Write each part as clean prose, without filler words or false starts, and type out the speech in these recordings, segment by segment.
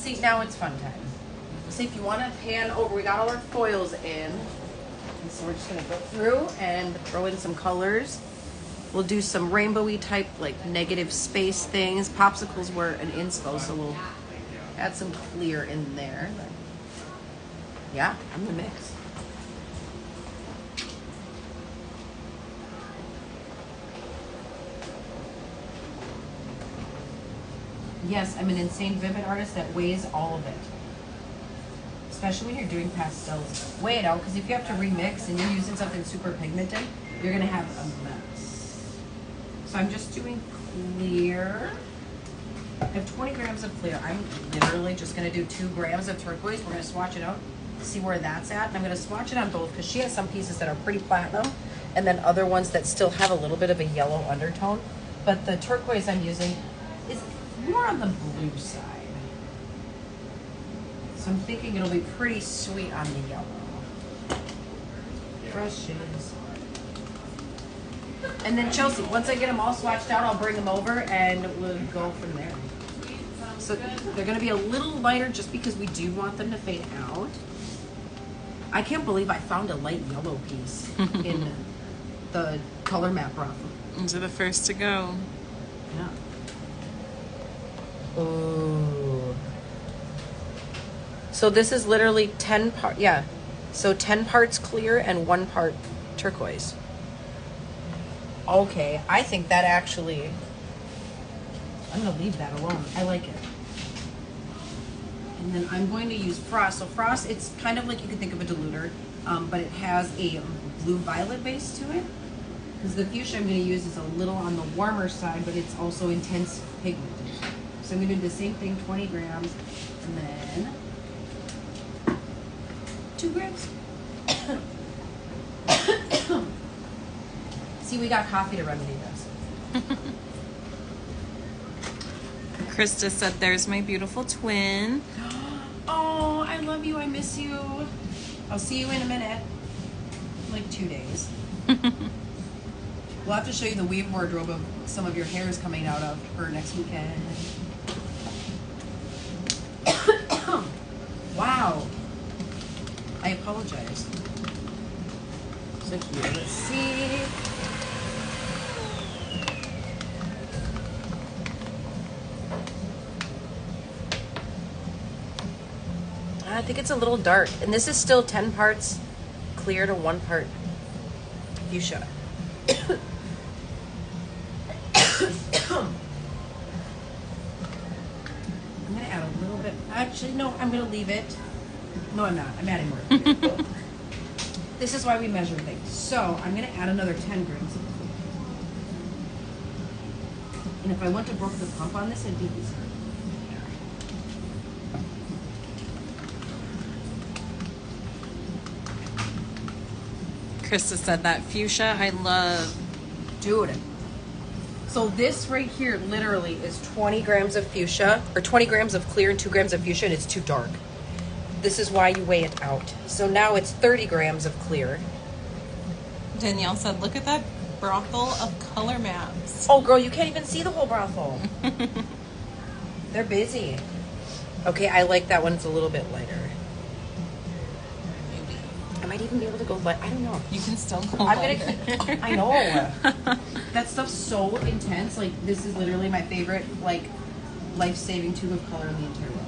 See, now it's fun time. See, if you want to pan over, we got all our foils in. And so we're just going to go through and throw in some colors. We'll do some rainbowy type, like negative space things. Popsicles were an inspo, so we'll add some clear in there. But yeah, I'm the mix. Yes, I'm an insane vivid artist that weighs all of it. Especially when you're doing pastels. Weigh it out, because if you have to remix and you're using something super pigmented, you're going to have a mess. So I'm just doing clear. I have 20 grams of clear. I'm literally just going to do 2 grams of turquoise. We're going to swatch it out, see where that's at. And I'm going to swatch it on both, because she has some pieces that are pretty platinum, and then other ones that still have a little bit of a yellow undertone. But the turquoise I'm using is more on the blue side. So I'm thinking it'll be pretty sweet on the yellow. Brushes. And then Chelsea, once I get them all swatched out, I'll bring them over and we'll go from there. So they're gonna be a little lighter just because we do want them to fade out. I can't believe I found a light yellow piece in the Colormap raffle. These are the first to go. Yeah. Ooh. So this is literally 10 parts, yeah. So 10 parts clear and 1 part turquoise. Okay, I think that actually, I'm gonna leave that alone. I like it. And then I'm going to use frost. So frost, it's kind of like you could think of a diluter, but it has a blue-violet base to it. Because the fuchsia I'm gonna use is a little on the warmer side, but it's also intense pigment. So I'm gonna do the same thing, 20 grams, and then 2 grams. See, we got coffee to remedy this. Krista said, there's my beautiful twin. Oh, I love you, I miss you. I'll see you in a minute. Like 2 days. We'll have to show you the weave wardrobe of some of your hairs coming out of for next weekend. Wow. I apologize. So here, let's see. I think it's a little dark. And this is still 10 parts clear to 1 part fuchsia. I'm gonna add a little bit. Actually, no, I'm gonna leave it. No, I'm not. I'm adding more. This is why we measure things. So I'm gonna add another 10 grams of clear. And if I went to broke the pump on this, it'd be easier. Krista said that fuchsia I love. Dude. So this right here literally is 20 grams of fuchsia, or 20 grams of clear and 2 grams of fuchsia, and it's too dark. This is why you weigh it out. So now it's 30 grams of clear. Danielle said, look at that brothel of color maps. Oh, girl, you can't even see the whole brothel. They're busy. Okay, I like that one. It's a little bit lighter. I might even be able to go light. I don't know. You can still go I'm lighter. gonna. I know. That stuff's so intense. Like, this is literally my favorite, like, life-saving tube of color in the entire world.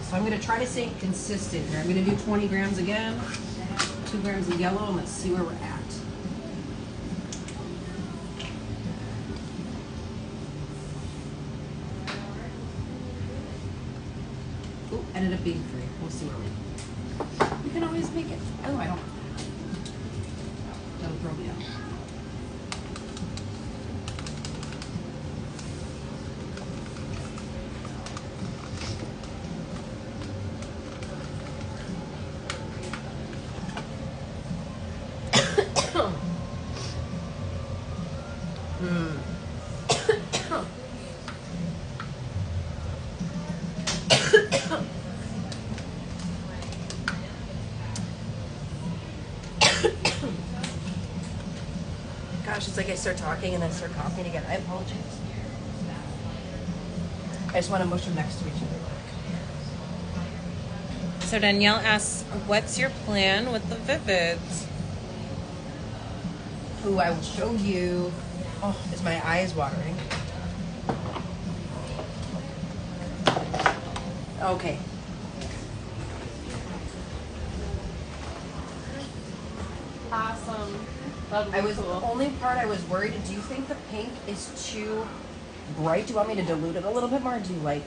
So I'm gonna try to stay consistent here. I'm gonna do 20 grams again, 2 grams of yellow, and let's see where we're at. Ooh, ended up being 3. We'll see where we can always make it. Oh, I don't. That'll throw me out. gosh, it's like I start talking and then start coughing again. I apologize. I just want to mush them next to each other. So Danielle asks, what's your plan with the Vivids? Ooh, I will show you. Oh, is my eyes watering? Okay. Awesome. The only part I was worried. Do you think the pink is too bright? Do you want me to dilute it a little bit more? Or do you like?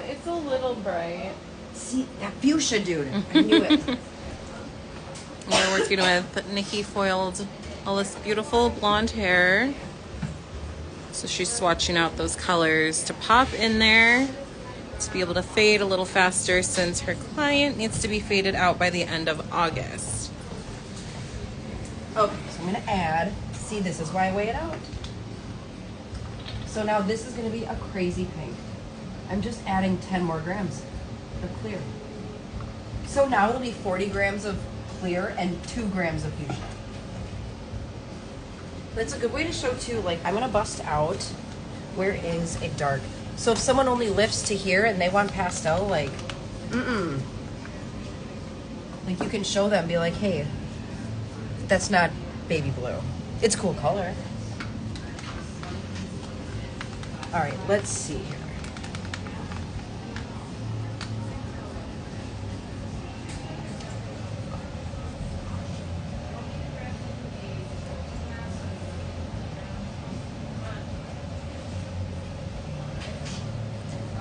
It's a little bright. See that fuchsia, dude. I knew it. We're working with Nyki foiled all this beautiful blonde hair. So she's swatching out those colors to pop in there to be able to fade a little faster since her client needs to be faded out by the end of August. Okay, so I'm gonna add. See, this is why I weigh it out. So now this is gonna be a crazy pink. I'm just adding 10 more grams of clear. So now it'll be 40 grams of clear and 2 grams of fuchsia. That's a good way to show too, like I'm gonna bust out where is a dark. So if someone only lifts to here and they want pastel, like, like you can show them, be like, hey, that's not baby blue. It's a cool color. All right, let's see here.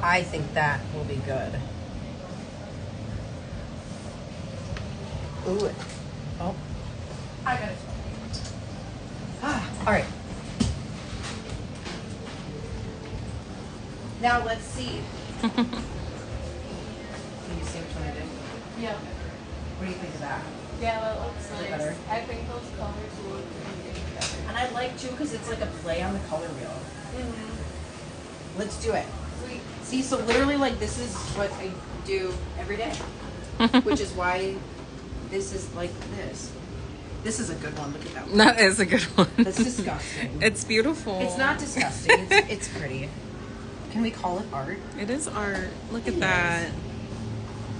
I think that will be good. Ooh. Oh. I got it. All right. Now let's see. Can you see which one I did? Yeah. What do you think of that? Yeah, that looks Is it nice. better? I think those colors will look really better. And I like too because it's like a play on the color wheel. Let's do it. Sweet. See, so literally like this is what I do every day. Which is why this is like this. This is a good one. Look at that one. That is a good one. That's disgusting. It's beautiful. It's not disgusting. It's pretty. Can we call it art? It is art. Look at that.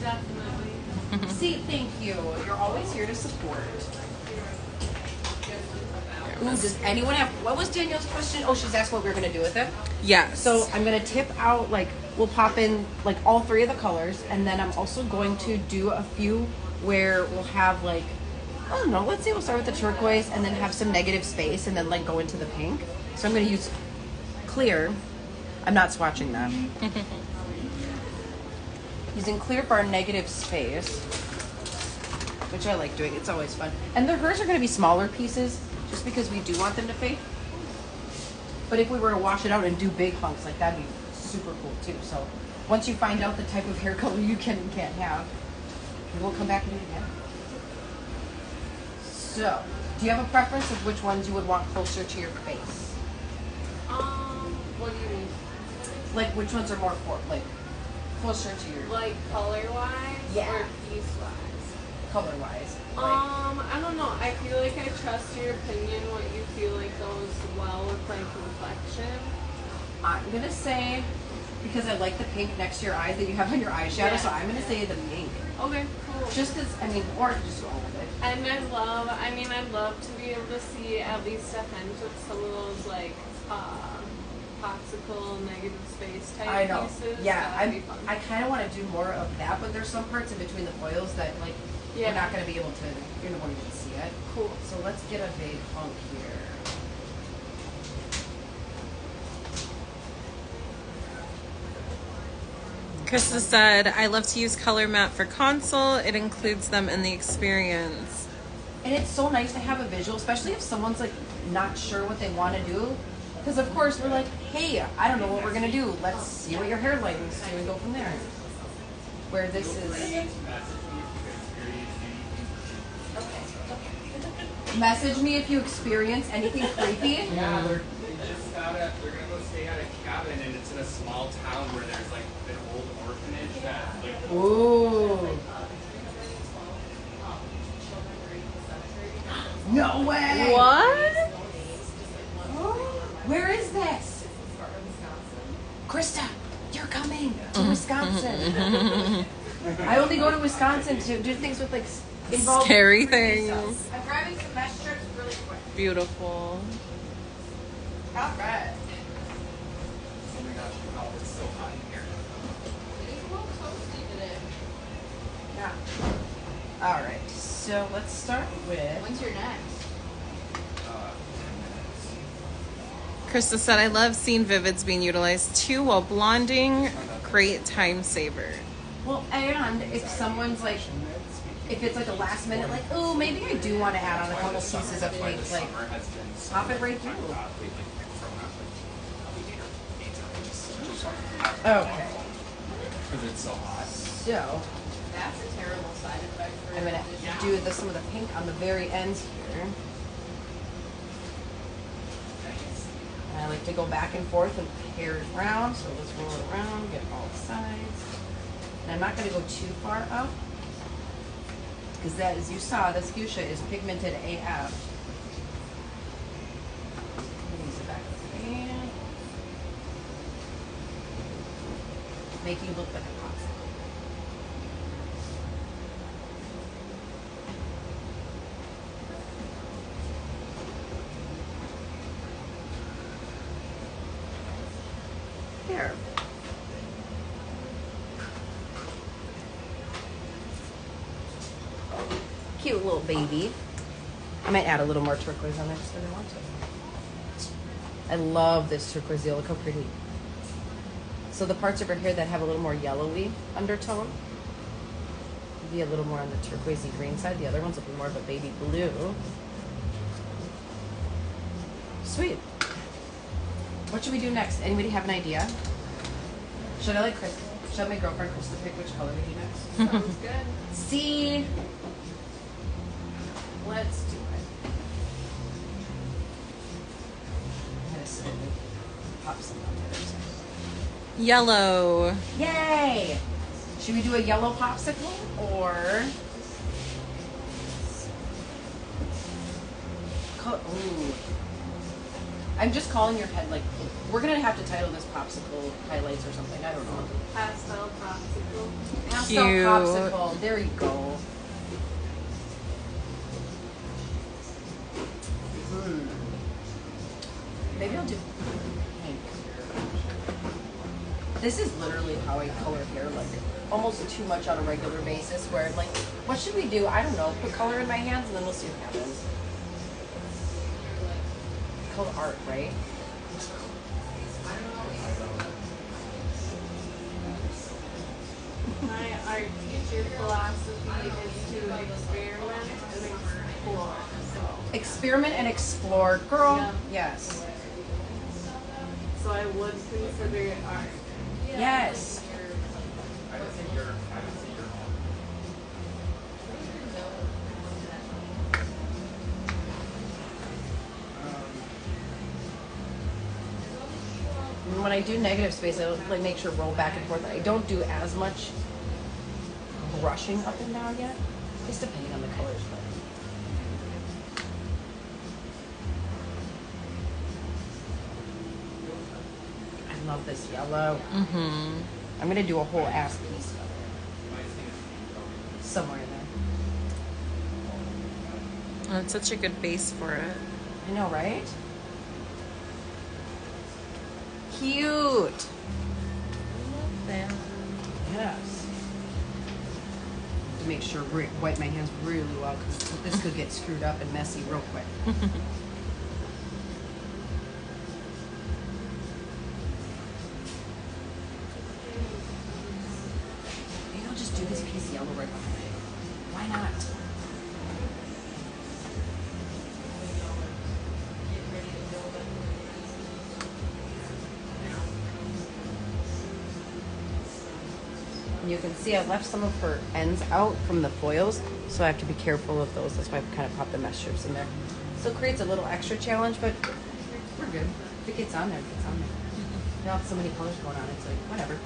Definitely. See, thank you. You're always here to support. Ooh, does anyone have, what was Danielle's question? Oh, she's asked what we were going to do with it. Yes. So I'm going to tip out, like, we'll pop in, like, all 3 of the colors. And then I'm also going to do a few where we'll have, like, I don't know, let's say we'll start with the turquoise and then have some negative space and then, like, go into the pink. So I'm going to use clear. I'm not swatching that. Using clear for our negative space, which I like doing. It's always fun. And hers are going to be smaller pieces just because we do want them to fade. But if we were to wash it out and do big hunks, like that'd be super cool too. So once you find out the type of hair color you can and can't have, we'll come back and do it again. So, do you have a preference of which ones you would want closer to your face? What do you mean? Like which ones are more like closer to your Like color-wise? Yeah. Or piece-wise? color-wise? Like, I don't know. I feel like I trust your opinion, what you feel like goes well with my complexion. I'm gonna say, because I like the pink next to your eyes that you have on your eyeshadow, Yeah. so I'm gonna say the pink. Okay, cool. Just because, I mean, or just go with it. And I'd love to be able to see at least a hint of some of those like popsicle negative space type I know. pieces. Yeah, That'd be fun. I kind of want to do more of that, but there's some parts in between the foils that like Yeah. we're not gonna be able to. You're gonna want to see it. Cool. So let's get a big hunk here. Krista said, I love to use Colormap for console. It includes them in the experience. And it's so nice to have a visual, especially if someone's like not sure what they want to do. Because of course we're like, hey, I don't know what we're gonna do. Let's see what your hairline's do and go from there. Where this is. Message me if you experience anything creepy. Yeah, they're gonna go stay at a cabin, and it's in a small town where there's like an old orphanage that like. Ooh. No way. What? Wisconsin. I only go to Wisconsin to do things with like involved Scary 3D things. cells. I'm grabbing some mesh strips really quick. Beautiful. All right. Oh my gosh, wow, it's so hot in here. It's a little toasty today. Yeah. All right. So let's start with. When's your next? 10 minutes. Krista said, I love seeing Vivids being utilized too while blonding. Great time saver. Well, and if someone's like, if it's like a last minute, like, oh, maybe I do want to add on a couple pieces of pink, like, pop it right through. Okay. Because it's so hot. So That's a terrible side effect for I'm gonna do some of the pink on the very ends here. And I like to go back and forth and pair it around. So let's roll it around, get all sides. And I'm not gonna go too far up because that, as you saw, this fuchsia is pigmented AF. Use the back of the hand. Make you look like a popsicle. There. Cute little baby. I might add a little more turquoise on there just because I want to. I love this turquoise. Look how pretty. So the parts of her hair that have a little more yellowy undertone, be a little more on the turquoisey green side. The other ones will be more of a baby blue. Sweet. What should we do next? Anybody have an idea? Should I let my girlfriend Krista pick which color we do next? Sounds good. See? Let's do it. I'm gonna slowly pop some on the other side. Yellow. Yay! Should we do a yellow popsicle or ooh. I'm just calling your head like we're gonna have to title this popsicle highlights or something. I don't know. Pastel popsicle. Pastel Cute. popsicle. There you go. Maybe I'll do pink. This is literally how I color hair, like almost too much on a regular basis. Where I'm like, what should we do? I don't know. Put color in my hands and then we'll see what happens. It's called art, right? My art teacher philosophy is to experiment and explore. Experiment and explore, girl. Yeah. Yes. So I would consider it art. Yes. I would say you're home. And when I do negative space, I like make sure roll back and forth. I don't do as much brushing up and down yet. Just depending on the colors. But. I love this yellow. Mm-hmm. I'm gonna do a whole ass piece of it. Somewhere in there. Oh, it's such a good base for it. I know, right? Cute. Yes. To make sure wipe my hands really well because this could get screwed up and messy real quick. Maybe I'll just do this piece yellow right behind it. Why not? And you can see I left some of her ends out from the foils, so I have to be careful of those. That's why I've kind of popped the mesh strips in there. Still creates a little extra challenge, but we're good. If it gets on there, it gets on there. Now with so many colors going on, it's like, whatever.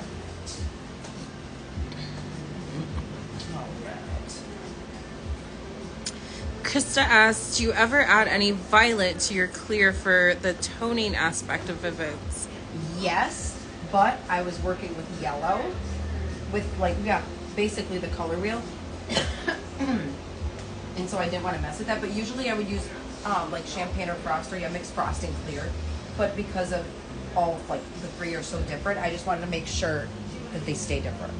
All right. Krista asked, do you ever add any violet to your clear for the toning aspect of Vivids? Yes, but I was working with yellow, with like, yeah, basically the color wheel. And so I didn't want to mess with that, but usually I would use like champagne or frost, or yeah, mixed frosting clear. But because of all like the three are so different, I just wanted to make sure that they stay different.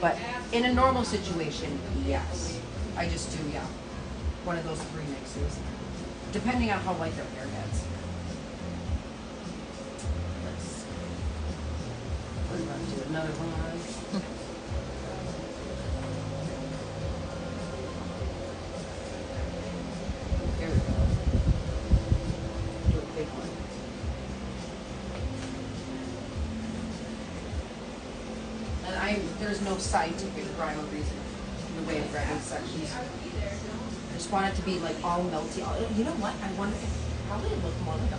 But in a normal situation, yes, I just do, yeah, one of those three mixes, depending on how light their hair gets. Let's see. We're gonna do another one. Here we go. Do a big one. And there's no scientific rhyme or reason in the way of grabbing sections. I just want it to be like all melty. You know what? I want it to probably look more like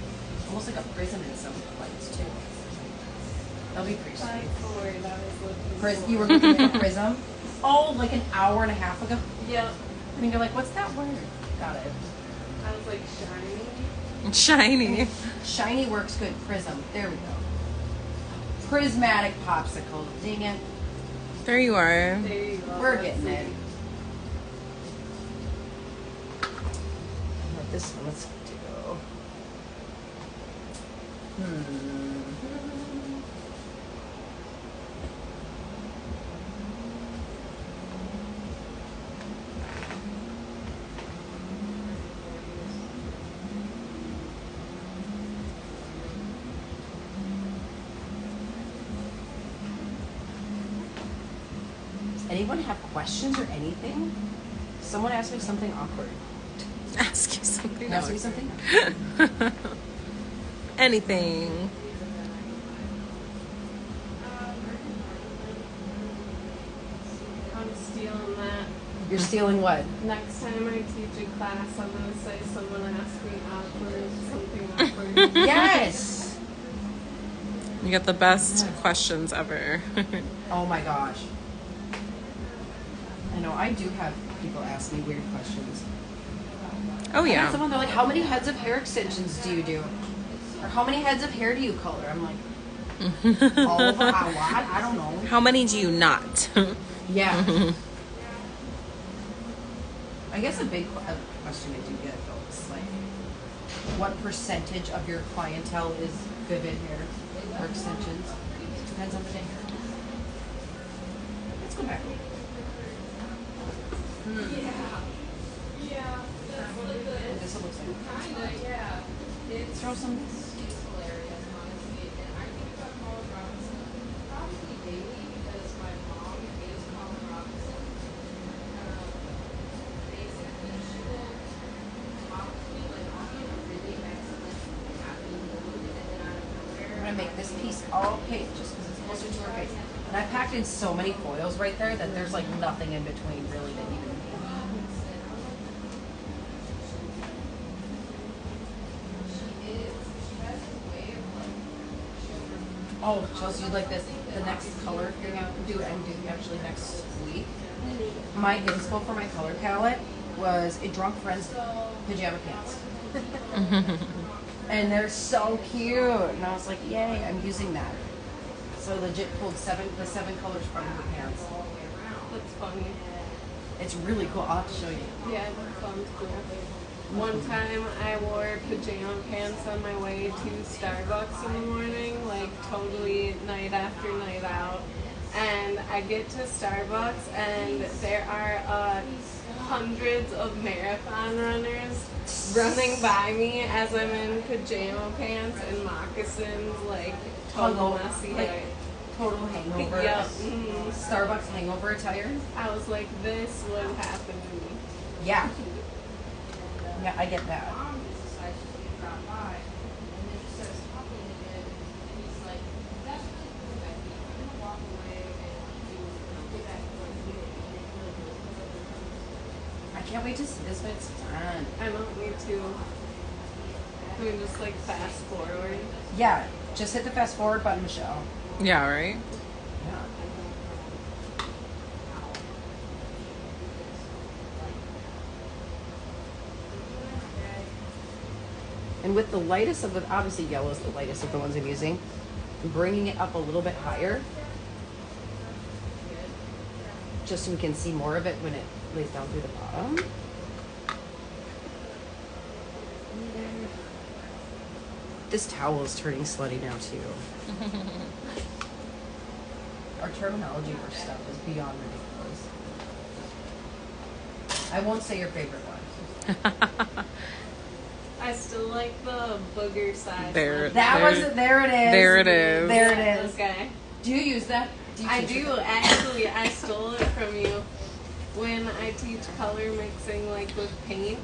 almost like a prism in some lights too. That'll be pretty sweet. You were looking at a prism? Oh, like an hour and a half ago? Yep. I mean, you're like, what's that word? Got it. I was like shiny. Shiny. Shiny works good. Prism. There we go. Prismatic popsicle. Dang it. There you are. There you go. We're getting it. This one, let's do. Does anyone have questions or anything? Someone asked me something awkward. Ask you something. Ask me something? Anything. I'm stealing that. You're stealing what? Next time I teach a class, I'm gonna say someone asked me something awkward. Yes! You get the best questions ever. Oh my gosh. I know, I do have people ask me weird questions. Oh I had yeah. someone, they're like, how many heads of hair extensions do you do? Or how many heads of hair do you color? I'm like, all of them? I don't know. How many do you not? Yeah. I guess a big question I do get though is like, what percentage of your clientele is vivid hair or extensions? Depends on the day. Let's go back. Yeah. This looks like. Kinda, yeah. Let's throw some. I'm gonna make this piece all pink just because it's closer to her face. And I packed in so many foils right there that there's like nothing in between really that you can. Oh, Chelsea, you'd like this? The next color thing I'm doing actually next week. My inspo for my color palette was a Drunk Friends pajama pants. And they're so cute. And I was like, yay, I'm using that. So legit pulled the seven colors from her pants. That's funny. It's really cool. I'll have to show you. Yeah, that sounds cool. One time I wore pajama pants on my way to Starbucks in the morning, like totally night after night out. And I get to Starbucks and there are hundreds of marathon runners running by me as I'm in pajama pants and moccasins, like total messy hair. Total hangover. Yep. Starbucks hangover attire. I was like, this would happen to me. Yeah. Yeah, I get that. I can't wait to see this when it's done. I don't need to. I mean, just like fast forward. Yeah, just hit the fast forward button, Michelle. Yeah, right? Yeah. And with the lightest of the, obviously yellow is the lightest of the ones I'm using, bringing it up a little bit higher. just so we can see more of it when it lays down through the bottom. This towel is turning slutty now too. Our terminology for stuff is beyond ridiculous. I won't say your favorite one. I still like the booger size. There. one. There it is. There it is. There it is. Okay. Do you use that? You I teach do with it? actually. I stole it from you when I teach color mixing, like with paint.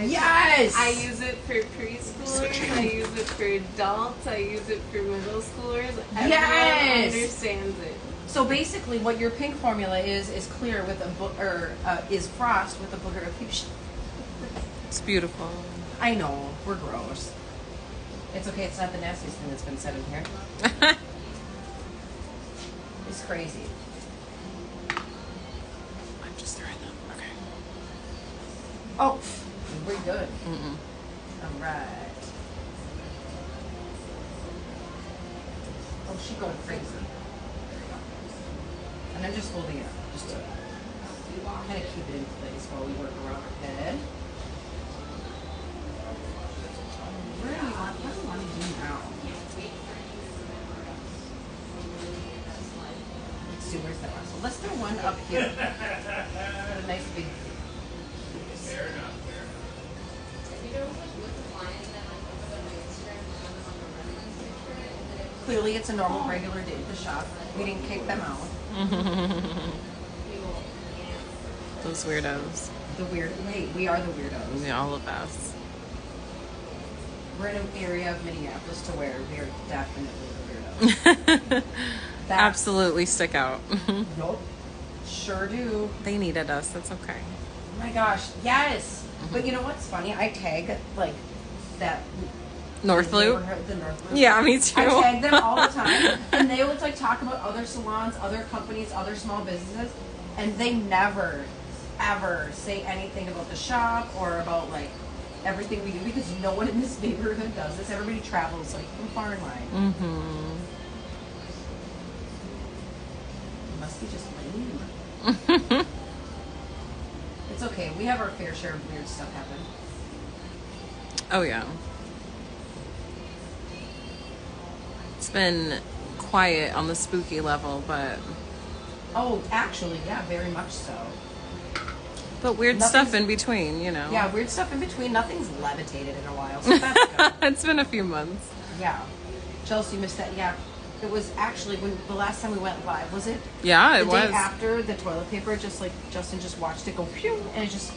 Yes! I use it for preschoolers. I use it for adults. I use it for middle schoolers. Everyone Yes! understands it. So basically, what your pink formula is clear with a is frost with a booger of fuchsia. It's beautiful. I know, we're gross. It's okay, it's not the nastiest thing that's been said in here. It's crazy. I'm just throwing them. Okay. Oh, we're good. Mm-mm. All right. Oh, she's going crazy. And I'm just holding it up, just to kind of keep it in place while we work around her head. What do you want to do now? Let's see, where's that one? So let's throw one up here. Put a nice big piece. Clearly, it's a normal, regular day at the shop. We didn't kick them out. Those weirdos. The weird. Wait, we are the weirdos. Yeah, all of us. We're in an area of Minneapolis to where we are definitely the weirdos. That's- Absolutely stick out. Nope. Sure do. They needed us. That's okay. Oh my gosh, yes. But you know what's funny? I tag like that. North Loop? The North Loop. Yeah, me too. I tag them all the time, and they would like talk about other salons, other companies, other small businesses, and they never, ever say anything about the shop or about like everything we do because no one in this neighborhood does this. Everybody travels like from far and wide. Mm-hmm. Must be just lame. It's okay. We have our fair share of weird stuff happen. Oh, yeah. It's been quiet on the spooky level, but Oh, actually, yeah, very much so. weird Nothing's- stuff in between, you know. Yeah, weird stuff in between. Nothing's levitated in a while, so that's good. It's been a few months. Yeah. Chelsea missed that. Yeah. It was actually when the last time we went live, was it? Yeah, The it was. day after the toilet paper, just like Justin just watched it go pew, and it just.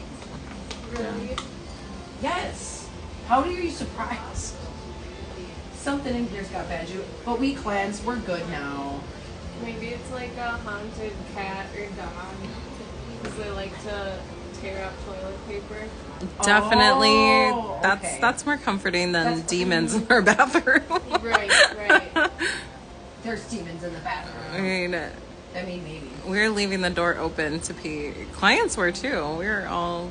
Really? Yes. How are you surprised? Something in here's got bad you, but we cleansed. We're good now. Maybe it's like a haunted cat or dog because they like to tear up toilet paper. Definitely. Oh, okay. That's more comforting than That's- demons in our bathroom. Right, right. There's demons in the I bathroom. mean, I mean, maybe. we're leaving the door open to pee. Clients were too. We were all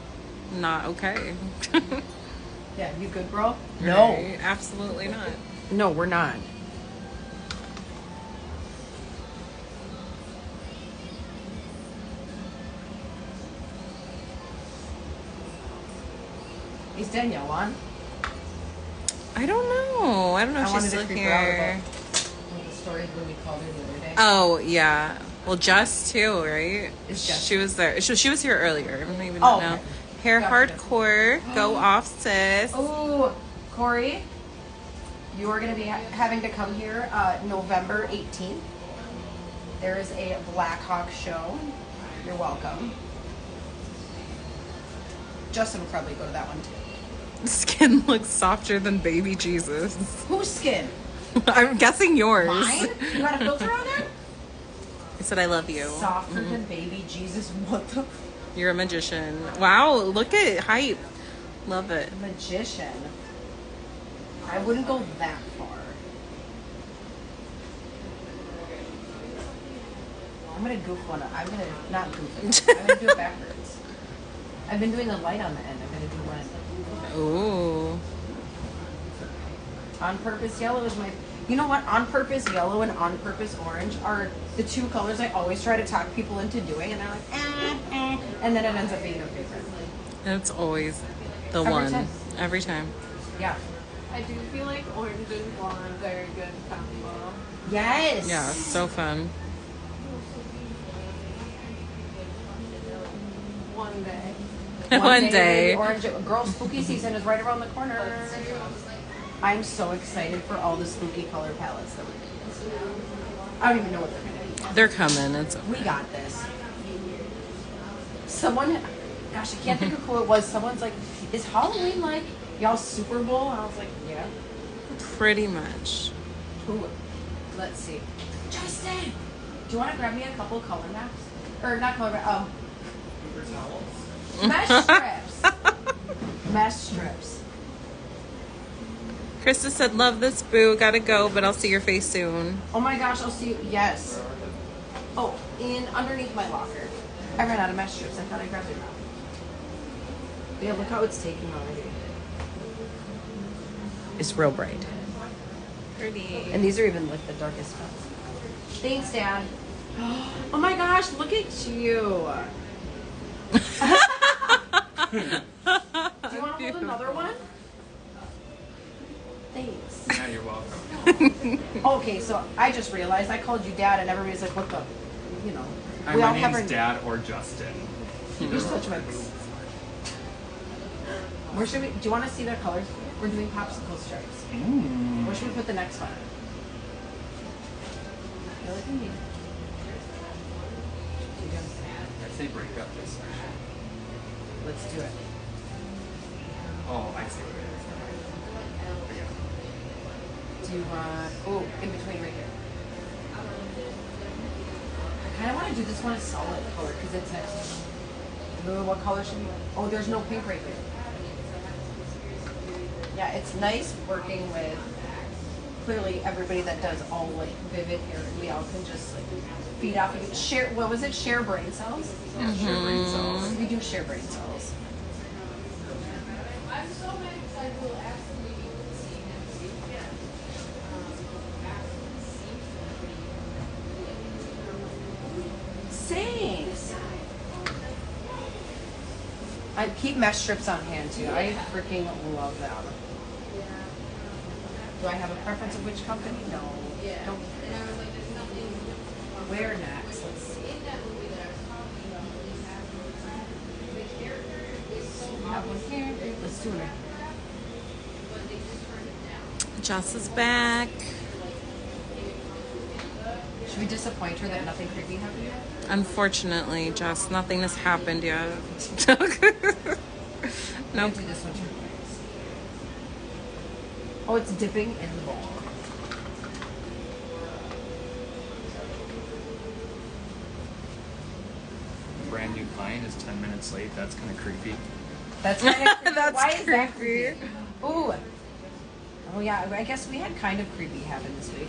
not okay. Yeah, you good, bro? Right? Absolutely not. No, we're not. Is Danielle on? I don't know. I don't know if I she's wanted still to creep her out here. about the story when we called her the other day. Oh yeah. Well, Jess too, right? Is Jess- She was there. She was here earlier. Maybe not Oh, now. okay. Hair Gotcha. hardcore. Go off, sis. Oh, Corey, you are going to be having to come here November 18th. There is a Black Hawk show. You're welcome. Justin will probably go to that one too. Skin looks softer than baby Jesus. Whose skin? I'm guessing yours. Mine? You got a filter on there? I said I love you. Softer than baby Jesus. What the You're a magician. Wow, look at hype. Love it. magician? I wouldn't go that far. I'm gonna goof one up. I'm gonna not goof it. I'm gonna do it backwards. I've been doing the light on the end. I'm gonna do one Ooh. on purpose. Yellow is my You know what? On purpose yellow and on purpose orange are the two colors I always try to talk people into doing, and they're like, and then it ends up being their favorite. It's always the Every one. time. Every time. Yeah. I do feel like orange and blonde are a good combo. Yes. Yeah, it's so fun. One day. One day. Orange. Girl, spooky season is right around the corner. I'm so excited for all the spooky color palettes that we're going to use. I don't even know what they're going to be. They're coming. It's We got this. Someone, gosh, I can't think of who it was. Someone's like, is Halloween like y'all Super Bowl? And I was like, yeah. pretty much. Ooh, let's see. Justin, do you want to grab me a couple color maps? Or not color maps, Paper towels. mesh strips. Mesh strips. Krista said, love this, boo. Gotta go, but I'll see your face soon. Oh my gosh, I'll see you. Yes. Oh, underneath my locker. I ran out of mesh strips. I thought I grabbed it. Yeah, look how it's taking already. It's real bright. Pretty. And these are even like the darkest ones. Thanks, Dad. Oh my gosh, look at you. Do you want to hold another one? Thanks. Yeah, you're welcome. Okay, so I just realized I called you Dad, and everybody's like, "What the?" You know. Hi, We all my have name's our. Dad or Justin. You just touch my boob. Where should we? Do you want to see their colors? We're doing popsicle stripes. Where should we put the next one? I feel like we need. I'd say break up this section. Let's do it. Oh, I see what it is. Yeah. Do you want? Oh, in between right here. I kind of want to do this one as solid color because it's next. Ooh, what color should we? Oh, there's no pink right here. Yeah, it's nice working with clearly everybody that does all like vivid here, and we all can just like feed off of it. Share. What was it? Share brain cells. Share brain cells. We do share brain cells. Thanks. I keep mesh strips on hand too. I freaking love them. Do I have a preference of which company? No. Don't. Where next? Let's see. We have one here. Let's do it. Joss is back. Should we disappoint her that nothing creepy happened yet? Unfortunately, Joss, nothing has happened yet. Nope. Nope. Do this one too. Oh, it's dipping in the bowl. Brand new client is 10 minutes late. That's kind of creepy. That's kind of creepy. That's Why is that creepy. creepy? Ooh. Oh yeah, I guess we had kind of creepy happen this week.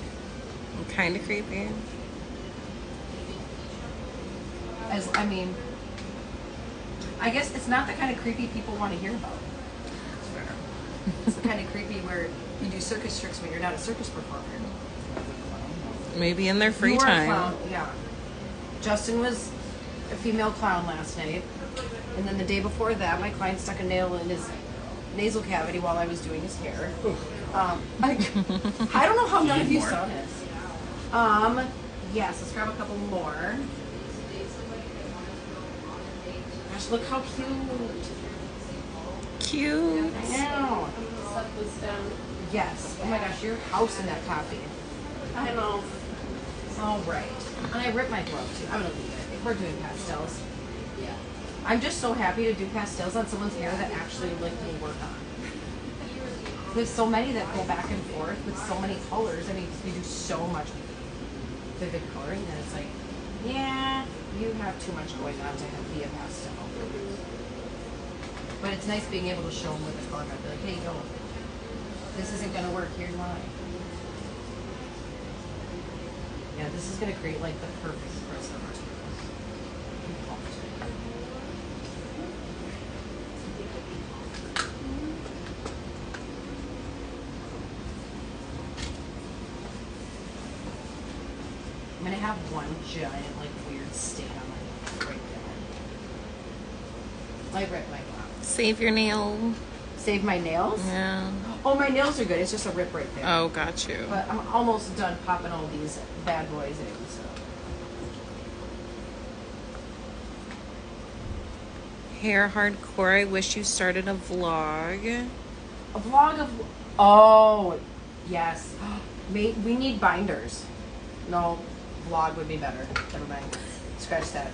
Kind of creepy. I mean, I guess it's not the kind of creepy people want to hear about. That's fair. It's the kind of creepy where you do circus tricks when you're not a circus performer. Maybe in their free You were a time. clown, yeah. Justin was a female clown last night, and then the day before that, my client stuck a nail in his nasal cavity while I was doing his hair. I don't know how none of you saw this. Yes, let's grab a couple more. Gosh, look how cute. Cute. I know. Set this down. Yes. Oh my gosh, your house in that copy. I know. All right. And I ripped my glove too. I'm gonna leave it. If we're doing pastels. I'm just so happy to do pastels on someone's hair that actually like will work on. There's so many that go back and forth with so many colors. I mean, we do so much vivid coloring that it's like, yeah, you have too much going on to be a pastel. But it's nice being able to show them with the color. I'd be like, hey, yo, this isn't gonna work. Here's why. Yeah, this is gonna create like the perfect crystal. have one giant, like, weird stain on my nail right there. I ripped my glass. Save your nail. Save my nails? Yeah. Oh, my nails are good. It's just a rip right there. Oh, got you. But I'm almost done popping all these bad boys in, so. Hair hardcore. I wish you started a vlog. A vlog of... Oh, yes. We need binders. No, vlog would be better. Never mind. Scratch that.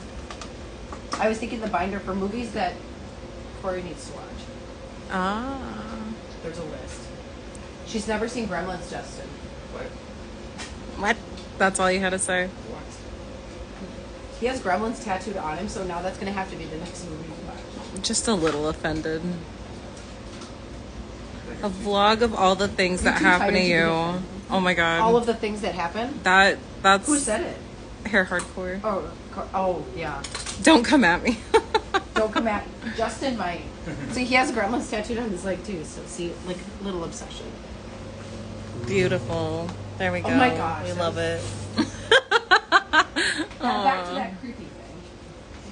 I was thinking the binder for movies that Corey needs to watch. Ah. There's a list. She's never seen Gremlins, Justin. What? What? That's all you had to say? What? He has Gremlins tattooed on him, so now that's going to have to be the next movie we watch. Just a little offended. A vlog of all the things that too happen to tired to be you. offended. Oh my god. All of the things that happen? That's Who said it? hair hardcore. Oh, yeah. Don't come at me. Don't come at Justin might. See, he has Gremlins tattooed on his leg too, so see, like, little obsession. Beautiful. There we go. Oh my gosh, We that love it. Now back to that creepy thing.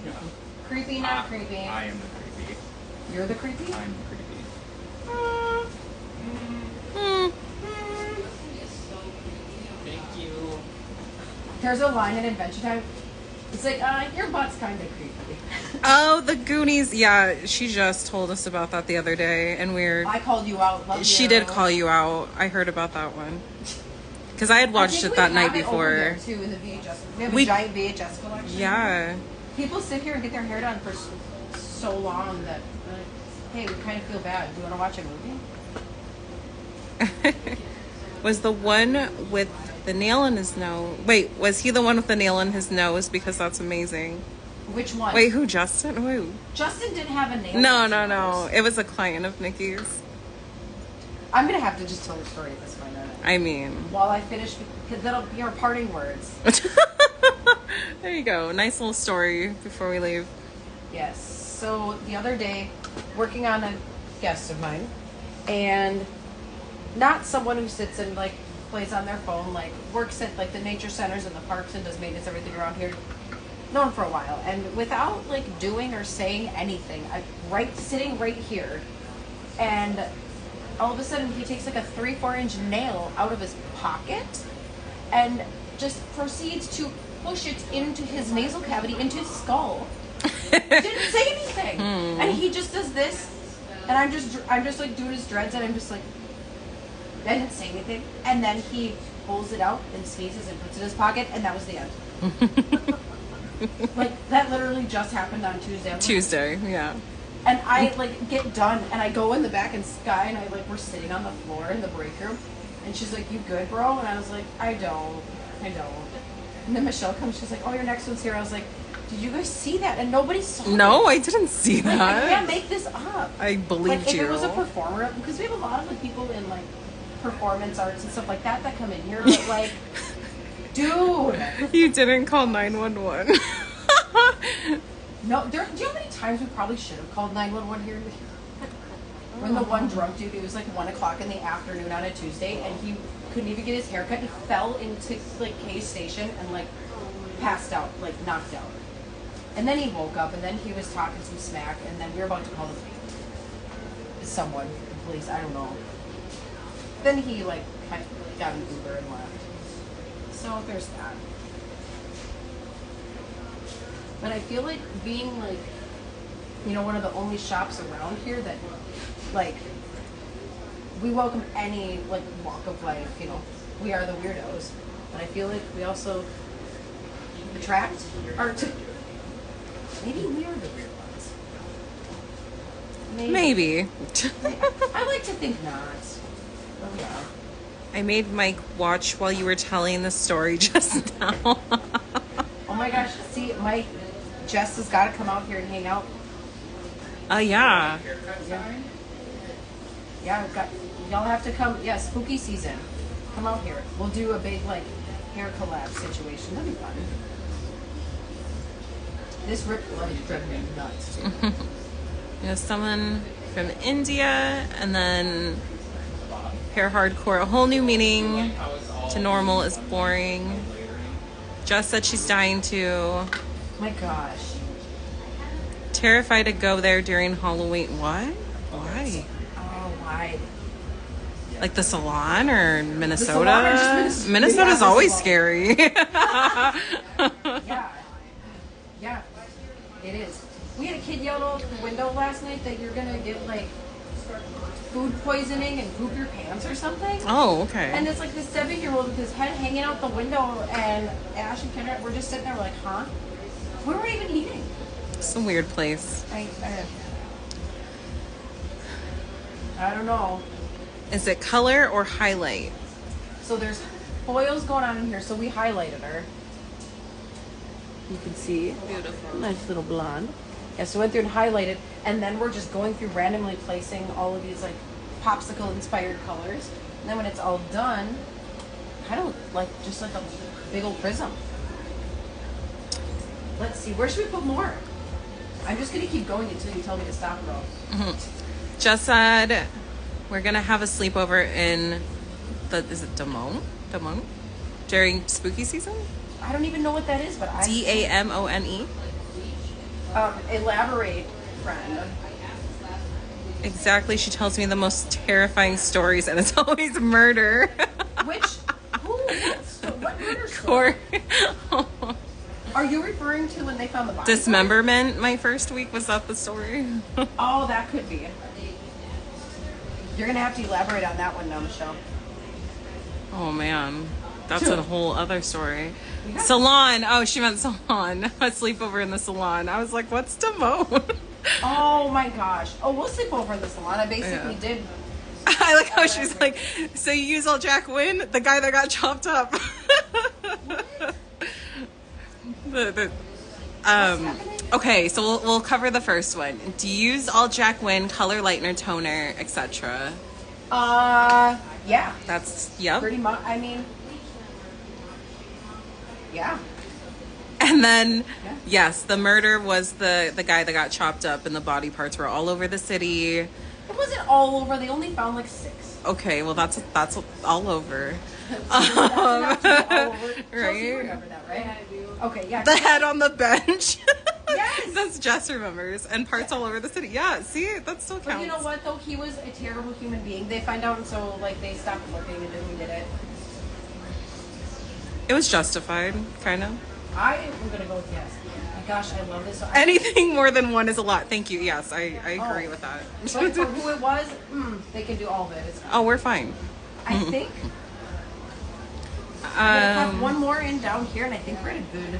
Yeah. Creepy, not creepy. I am the creepy. You're the creepy? I'm the creepy. Thank you. There's a line in Adventure Time. It's like, your butt's kind of creepy. Oh, the Goonies. Yeah, she just told us about that the other day, and I called you out. Love she you. did call you out. I heard about that one. Because I had watched it that night before. Too, in the VHS. We have We- a giant VHS collection. Yeah. People sit here and get their hair done for so long that, hey, we kind of feel bad. Do you want to watch a movie? Was the one with the nail in his nose? Wait, was he the one with the nail in his nose? Because that's amazing. Which one? Wait, who? Justin? Who? Justin didn't have a nail. No, in his no, nose. no. It was a client of Nikki's. I'm gonna have to just tell the story at this point. I mean. While I finish, because that'll be our parting words. There you go. Nice little story before we leave. Yes. So the other day, working on a guest of mine, and not someone who sits and like plays on their phone, like works at like the nature centers and the parks and does maintenance everything around here. Known for a while, and without like doing or saying anything, sitting right here, and all of a sudden he takes like a 3-4 inch nail out of his pocket, and just proceeds to push it into his nasal cavity, into his skull. Didn't say anything, and he just does this, and I'm just like doing his dreads, and I'm just like, I didn't say anything, and then he pulls it out and sneezes and puts it in his pocket, and that was the end. Like, that literally just happened on Tuesday. Tuesday, yeah. And I, like, get done, and I go in the back, and Sky and I, like, we're sitting on the floor in the break room, and she's like, you good, bro? And I was like, I don't. And then Michelle comes, she's like, oh, your next one's here. I was like, did you guys see that? And nobody saw it. No, I didn't see Like, that. I can't make this up. I believed like, if you. it was a performer, because we have a lot of, like, people in, like, performance arts and stuff like that come in here, but, like, dude. You didn't call 911. No, do you know how many times we probably should have called 911 here? When the one drunk dude, it was like 1 o'clock in the afternoon on a Tuesday, and he couldn't even get his hair cut. He fell into like K Station and like passed out, like knocked out. And then he woke up, and then he was talking some smack, and then we were about to call someone, the police, I don't know. Then he like kind of got an Uber and left. So there's that. But I feel like being like, you know, one of the only shops around here that, like, we welcome any, like, walk of life, you know. We are the weirdos. But I feel like we also attract, or maybe we are the weird ones. Maybe. I like to think not. Oh, yeah. I made Mike watch while you were telling the story just now. Oh my gosh, see, Jess has got to come out here and hang out. Yeah. Yeah, y'all have to come. Yeah, spooky season. Come out here. We'll do a big, like, hair collab situation. That'd be fun. This rip blood is driving me nuts. You know, someone from India, and then hair hardcore. A whole new meaning to normal is boring. Jess said she's dying to. My gosh. Terrified to go there during Halloween. What? Why? Oh, why? Like the salon or Minnesota? salon or just Minnesota? Minnesota's Yeah, always salon. scary. Yeah. Yeah. It is. We had a kid yell out the window last night that you're gonna get like food poisoning and poop your pants or something. Oh, okay. And it's like this 7-year-old with his head hanging out the window, and Ash and Kendra were just sitting there like, huh? We weren't even eating. It's a weird place. I don't know. Is it color or highlight? So there's foils going on in here, so we highlighted her. You can see. Beautiful. Nice little blonde. Yeah, so we went through and highlighted, and then we're just going through randomly placing all of these like popsicle inspired colors. And then when it's all done, kind of like just like a big old prism. Let's see, where should we put more? I'm just gonna keep going until you tell me to stop, girl. Just said we're gonna have a sleepover in is it Damone? Damone? During spooky season? I don't even know what that is, but Damone? Elaborate, friend. Exactly. She tells me the most terrifying stories, and it's always murder. Which? Who? What murder story? Corey. Are you referring to when they found the body? Dismemberment. My first week, was that the story? Oh, that could be. You're gonna have to elaborate on that one now, Michelle. Oh man, that's a whole other story. Yeah. Salon. Oh, she meant salon. A sleepover in the salon. I was like, what's Damone? Oh my gosh. Oh, we'll sleep over in the salon. I basically did. I like how she's like, so you use all Jack Wynn, the guy that got chopped up. Okay, so we'll cover the first one. Do you use all Jack Wynn, color lightener, toner, etc.? Yeah. That's yep. Pretty much. I mean, yeah. And then, Yeah. yes, the murder was the guy that got chopped up, and the body parts were all over the city. It wasn't all over. They only found like 6. Okay, well that's all over. That's enough to be all over. Chelsea, Right. you remember that, right? Yeah, I do. Okay, yeah. The head on the bench. Yes. That's Jess remembers, and parts all over the city. Yeah, see, that still counts. But you know what, though? He was a terrible human being. They find out, and so like they stopped looking, and then we did it. It was justified, kind of. I am gonna go with yes. My gosh, I love this. Anything more than one is a lot. Thank you. Yes, I agree with that. But for who it was, they can do all of it. It's fine. Oh, we're fine. I think I have one more in down here, and I think we're at a good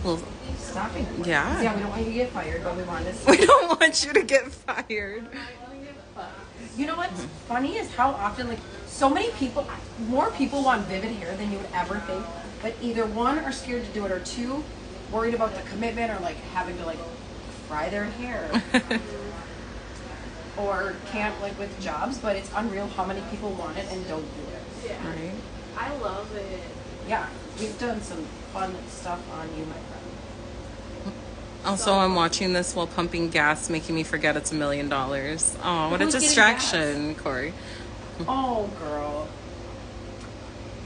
Well, stopping point. Yeah. Yeah, we don't want you to get fired, but we want to. we don't want you to get fired. You know what's funny is how often, like, so many people, more people want vivid hair than you would ever think, but either one are scared to do it, or two, worried about the commitment, or like having to like fry their hair, or can't like with jobs. But it's unreal how many people want it and don't do it. Yeah. Right. I love it. Yeah, we've done some fun stuff on you, my friend. Also, I'm watching this while pumping gas, making me forget it's $1 million. Oh, what a Who's getting distraction, Corey. Oh, girl.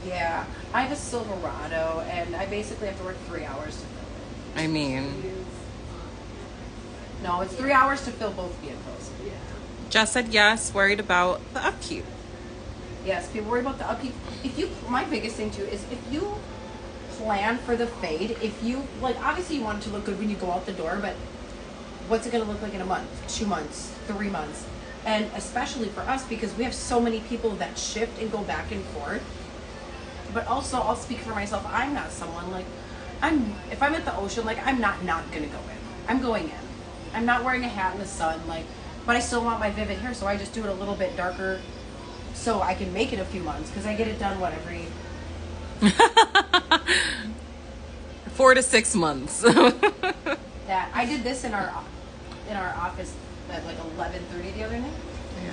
Yeah, I have a Silverado, and I basically have to work 3 hours to fill it. I mean, No, it's 3 hours to fill both vehicles. Yeah. Jess said yes, worried about the upkeep. Yes, people worry about the upkeep. If you, my biggest thing too is if you plan for the fade, if you, like, obviously you want it to look good when you go out the door, but what's it going to look like in a month, 2 months, 3 months? And especially for us, because we have so many people that shift and go back and forth. But also, I'll speak for myself. I'm not someone like, if I'm at the ocean, like, I'm not going to go in. I'm going in. I'm not wearing a hat in the sun, like, but I still want my vivid hair, so I just do it a little bit darker so I can make it a few months, because I get it done, every 4 to 6 months. that. I did this in our office at like 11:30 the other night. Yeah.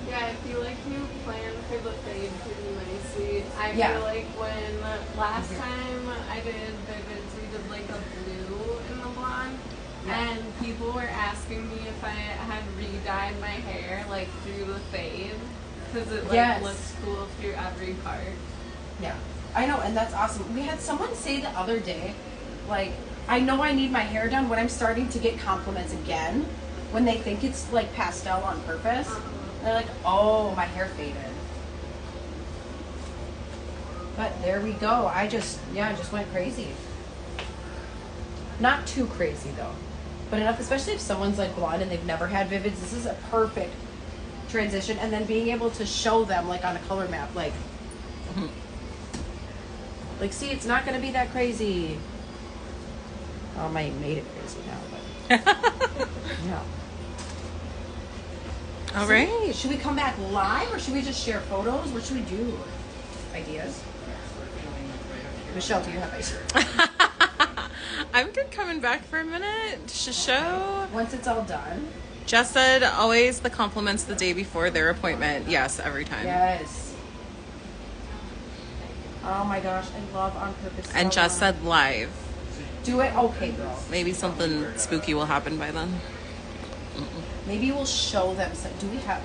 Yeah, I feel like you plan for the fade pretty nicely. I Yeah. feel like when last time I did vivids, we did like a blue in the blonde, Yeah. and people were asking me if I had re-dyed my hair like through the fade, because it like Yes. looks cool through every part. Yeah. I know, and that's awesome. We had someone say the other day, like, I know I need my hair done when I'm starting to get compliments again when they think it's like pastel on purpose. They're like, oh, my hair faded. But there we go. I just went crazy. Not too crazy though, but enough, especially if someone's like blonde and they've never had vivids. This is a perfect transition, and then being able to show them like on a color map, like, like, see, it's not going to be that crazy. Oh, I made it crazy now, but no. All right. Should we come back live or should we just share photos? What should we do? Ideas? Michelle, do you have ideas? I'm good coming back for a minute to show. Once it's all done. Jess said always the compliments the day before their appointment. Yes, every time. Yes. Oh my gosh, I love On Purpose. So And Jess much. said live. Do it? Okay, girl. Maybe something spooky will happen by then. Maybe we'll show them some. Do we have?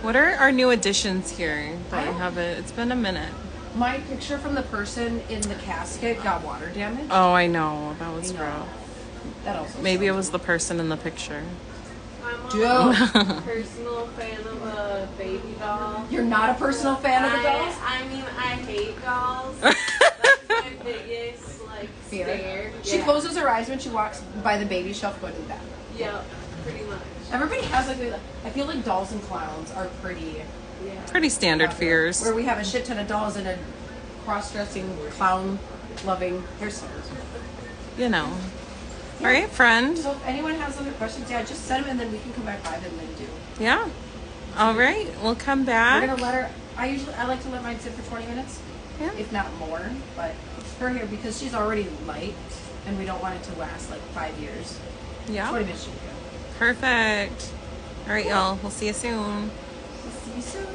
What are our new additions here that we I don't- haven't? It's been a minute. My picture from the person in the casket got water damage. Oh, I know. That was I know. rough. That also. Maybe it sucks. was the person in the picture. I'm Dude. a personal fan of a baby doll. You're not a personal fan of the dolls? I mean, I hate dolls. That's my biggest, like, Fear. stare. She Yeah. closes her eyes when she walks by the baby shelf going to the bathroom. Yep, pretty much. Everybody has like, I feel like dolls and clowns are pretty Yeah. Pretty standard popular. fears. Where we have a shit ton of dolls and a cross-dressing clown-loving hairstyles. You know. All right, friend. So if anyone has other questions, yeah, just send them and then we can come back live and then do. Yeah. All right. We'll come We're back. gonna let her. I like to let mine sit for 20 minutes, Yeah. if not more. But her hair, because she's already light, and we don't want it to last like 5 years. 20 Yeah. minutes should be good. Perfect. All right, y'all. We'll see you soon. See you soon.